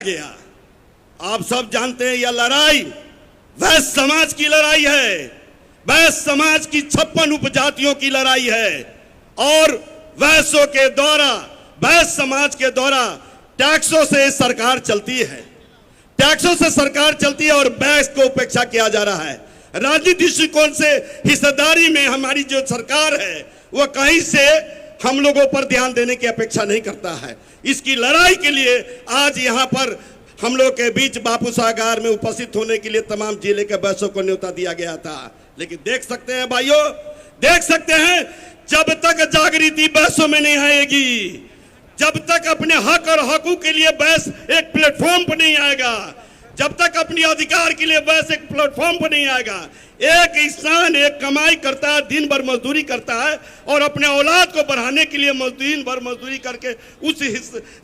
गया। आप सब जानते हैं यह लड़ाई वैश्य समाज की लड़ाई है, वैश्य समाज की 56 उपजातियों की लड़ाई है और वैश्यों के द्वारा, वैश्य समाज के द्वारा टैक्सों से सरकार चलती है, टैक्सों से सरकार चलती है और वैश्य को उपेक्षा किया जा रहा है। राजनीतिक दृष्टिकोण से हिस्सेदारी में हमारी जो सरकार है वह कहीं से हम लोगों पर ध्यान देने की अपेक्षा नहीं करता है। इसकी लड़ाई के लिए आज यहाँ पर हम लोग के बीच बापू सभागार में उपस्थित होने के लिए तमाम जिले के वैश्यों को न्योता दिया गया था। लेकिन देख सकते हैं भाइयों, देख सकते हैं जब तक जागृति वैश्यों में नहीं आएगी, जब तक अपने हक और हकूक के लिए वैश्य एक प्लेटफॉर्म पर नहीं आएगा, जब तक अपने अधिकार के लिए वैश्य एक प्लेटफॉर्म पर नहीं आएगा, एक इंसान एक कमाई करता है, दिन भर मजदूरी करता है और अपने औलाद को बढ़ाने के लिए दिन भर मजदूरी करके उस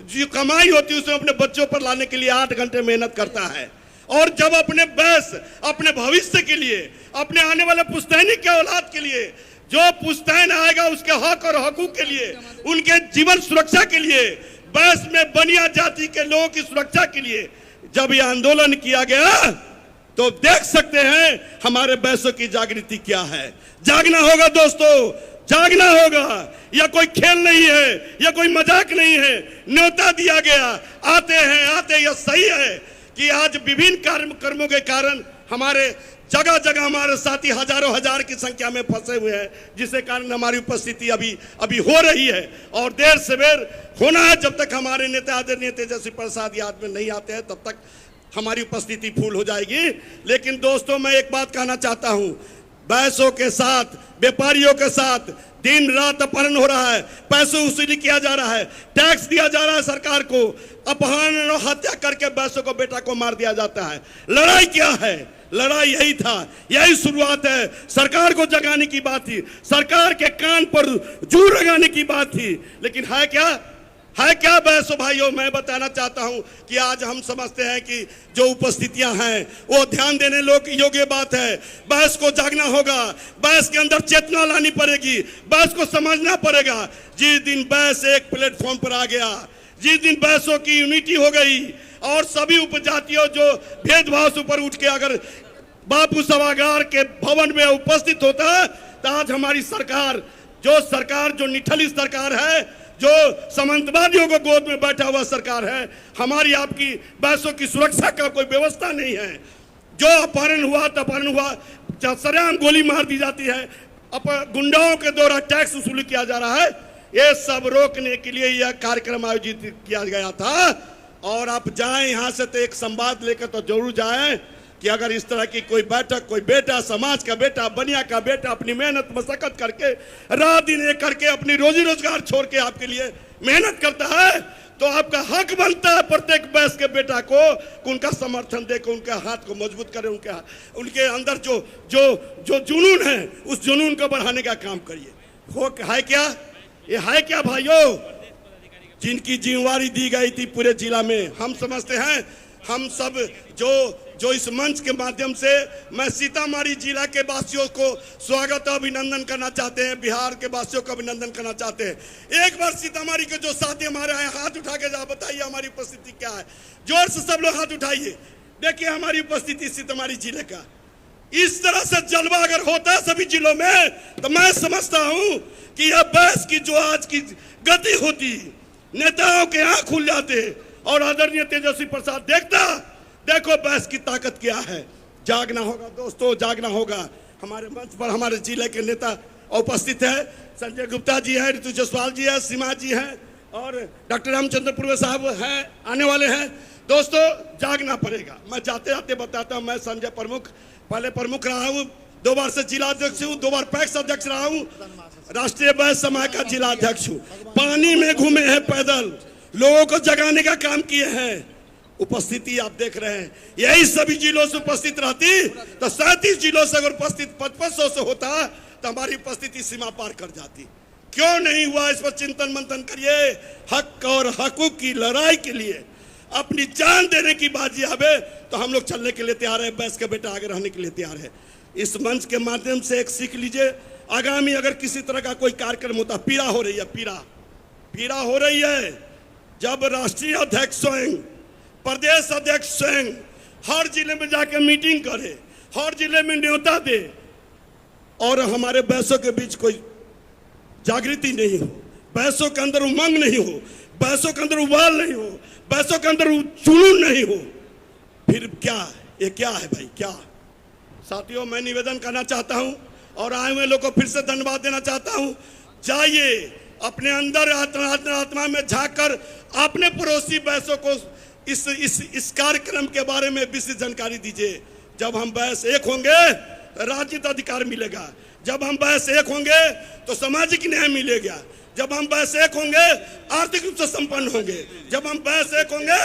जो कमाई होती है उसे अपने बच्चों पर लाने के लिए 8 घंटे मेहनत करता है। और जब अपने वैश्य अपने भविष्य के लिए, अपने आने वाले पुश्तैनी के औलाद के लिए, जो पुश्तैन आएगा उसके हक और हकूक के लिए, उनके जीवन सुरक्षा के लिए, वैश्य में बनिया जाति के लोगों की सुरक्षा के लिए जब यह आंदोलन किया गया तो देख सकते हैं हमारे वैश्यों की जागृति क्या है। जागना होगा दोस्तों, जागना होगा। यह कोई खेल नहीं है, यह कोई मजाक नहीं है। न्योता दिया गया, आते हैं, आते। यह सही है कि आज विभिन्न कर्मों के कारण हमारे जगह जगह हमारे साथी हजारों हजार की संख्या में फंसे हुए हैं, जिसके कारण हमारी उपस्थिति अभी हो रही है और देर सवेर होना है। जब तक हमारे नेता आदरणीय तेजस्वी प्रसाद यादव में नहीं आते हैं तब तक हमारी उपस्थिति फूल हो जाएगी। लेकिन दोस्तों मैं एक बात कहना चाहता हूं, वैश्यों के साथ, व्यापारियों के साथ दिन रात अपहरण हो रहा है, पैसे वसूली किया जा रहा है, टैक्स दिया जा रहा है सरकार को, अपहरण और हत्या करके वैश्यों को बेटा को मार दिया जाता है। लड़ाई क्या है? लड़ाई यही था, यही शुरुआत है। सरकार को जगाने की बात थी, सरकार के कान पर जू लगाने की बात थी। लेकिन है क्या? है क्या वैश्य भाइयों? मैं बताना चाहता हूं कि आज हम समझते हैं कि जो उपस्थितियां हैं वो ध्यान देने योग्य बात है। वैश्य को जागना होगा, वैश्य के अंदर चेतना लानी पड़ेगी, वैश्य को समझना पड़ेगा। जिस दिन वैश्य एक प्लेटफॉर्म पर आ गया, जिस दिन वैश्यों की यूनिटी हो गई और सभी उपजातियों जो भेदभाव से ऊपर उठ के अगर बापू सभागार के भवन में उपस्थित होता तो आज हमारी सरकार जो निठली सरकार है, जो सामंतवादियों को गोद में बैठा हुआ सरकार है, हमारी आपकी वैश्यों की सुरक्षा का कोई व्यवस्था नहीं है। जो अपहरण हुआ तो अपहरण हुआ, सरेआम गोली मार दी जाती है, गुंडाओं के द्वारा टैक्स वसूल किया जा रहा है। ये सब रोकने के लिए यह कार्यक्रम आयोजित किया गया था। और आप जाएं यहाँ से तो एक संवाद लेकर तो जरूर जाएं कि अगर इस तरह की कोई बैठक, कोई बेटा, समाज का बेटा, बनिया का बेटा अपनी मेहनत मशक्कत करके रात दिन एक करके अपनी रोजी रोजगार छोड़ के आपके लिए मेहनत करता है तो आपका हक बनता है प्रत्येक वैश्य के बेटा को उनका समर्थन देकर उनके हाथ को मजबूत करें, उनके अंदर जो जुनून है उस जुनून को बढ़ाने का काम करिए। हो है क्या? ये है क्या भाइयों? जिनकी जिम्मेवारी दी गई थी पूरे जिला में, हम समझते हैं, हम सब जो इस मंच के माध्यम से मैं सीतामढ़ी जिला के वासियों को स्वागत और अभिनंदन करना चाहते हैं, बिहार के वासियों को अभिनंदन करना चाहते हैं। एक बार सीतामढ़ी के जो साथी हमारे आए हाथ उठा के जाओ, बताइए हमारी उपस्थिति क्या है। जोर से सब लोग हाथ उठाइए, देखिए हमारी उपस्थिति सीतामढ़ी जिले का। इस तरह से जलवा अगर होता है सभी जिलों में तो मैं समझता हूं कि यह वैश्य की जो आज की गति होती, नेताओं के आंख खुल जाते और आदरणीय तेजस्वी प्रसाद देखो वैश्य की ताकत क्या है। जागना होगा दोस्तों, जागना होगा। हमारे मंच पर हमारे जिले के नेता उपस्थित है, संजय गुप्ता जी है, ऋतु जायसवाल जी है, सीमा जी है और डॉक्टर रामचंद्र पूर्वे साहब हैं, आने वाले हैं। दोस्तों जागना पड़ेगा। मैं जाते जाते बताता हूँ, मैं संजय पहले प्रमुख रहा हूँ, 2 बार से जिला अध्यक्ष हूँ, 2 बार पैक्स अध्यक्ष रहा हूँ, राष्ट्रीय वैश्य समाज का जिला अध्यक्ष हूँ। पानी में घूमे हैं पैदल, लोगों को जगाने का काम किए हैं। उपस्थिति आप देख रहे हैं, यही सभी जिलों से उपस्थित रहती तो 37 जिलों से अगर उपस्थित 5500 से होता तो हमारी उपस्थिति सीमा पार कर जाती। क्यों नहीं हुआ, इस पर चिंतन मंथन करिए। हक और हकूक की लड़ाई के लिए अपनी जान देने की बाजी आवे तो हम लोग चलने के लिए तैयार है, वैश्य का बेटा आगे रहने के लिए तैयार है। इस मंच के माध्यम से एक सीख लीजिए, आगामी अगर किसी तरह का कोई कार्यक्रम होता, पीड़ा हो रही है, पीड़ा हो रही है। जब राष्ट्रीय अध्यक्ष स्वयं प्रदेश अध्यक्ष स्वयं हर जिले में जाकर मीटिंग करे, हर जिले में न्योता दे, और हमारे बैसों के बीच कोई जागृति नहीं हो, बैसों के अंदर उमंग नहीं हो, बैसों के अंदर उबाल नहीं हो, बैसों के अंदर जुनून नहीं हो, फिर क्या? ये क्या है भाई, क्या? साथियों, मैं निवेदन करना चाहता हूं और आए हुए लोगों को फिर से धन्यवाद देना चाहता हूं। जाइए अपने अंदर आत्मा में झांक कर अपने पड़ोसी बैसों को इस कार्यक्रम के बारे में विशेष जानकारी दीजिए। जब हम बैस एक होंगे राजनीतिक अधिकार मिलेगा, जब हम बैस एक होंगे तो सामाजिक न्याय मिलेगा, जब हम बैस एक होंगे आर्थिक रूप से संपन्न होंगे, जब हम बैस एक होंगे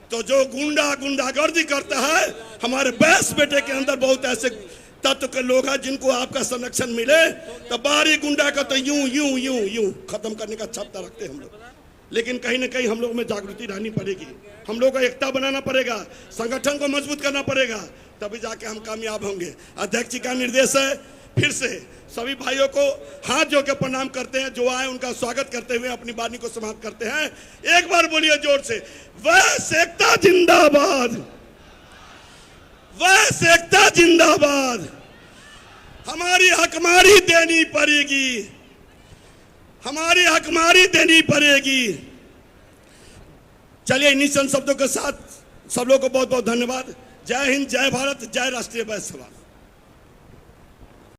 तो जो गुंडागर्दी करता है, हमारे बैस बेटे के अंदर बहुत ऐसे तत्व के लोग हैं जिनको आपका संरक्षण मिले तो बाहरी गुंडा का तो यूं यूं यूं यूं खत्म करने का क्षमता रखते हैं हम लोग। लेकिन कहीं ना कहीं हम लोग में जागृति रहनी पड़ेगी, हम लोग को एकता बनाना पड़ेगा, संगठन को मजबूत करना पड़ेगा, तभी जाके हम कामयाब होंगे। अध्यक्ष जी का निर्देश है, फिर से सभी भाइयों को हाथ जोड़ के प्रणाम करते हैं, जो आए उनका स्वागत करते हुए अपनी वाणी को समाप्त करते हैं। एक बार बोलिए जोर से, वैस एकता जिंदाबाद, वैस एकता जिंदाबाद। हमारी हकमारी देनी पड़ेगी, हमारी हकमारी देनी पड़ेगी। चलिए इन्हीं चंद शब्दों के साथ सब लोगों को बहुत बहुत धन्यवाद। जय हिंद, जय भारत, जय राष्ट्रीय बैस समाज।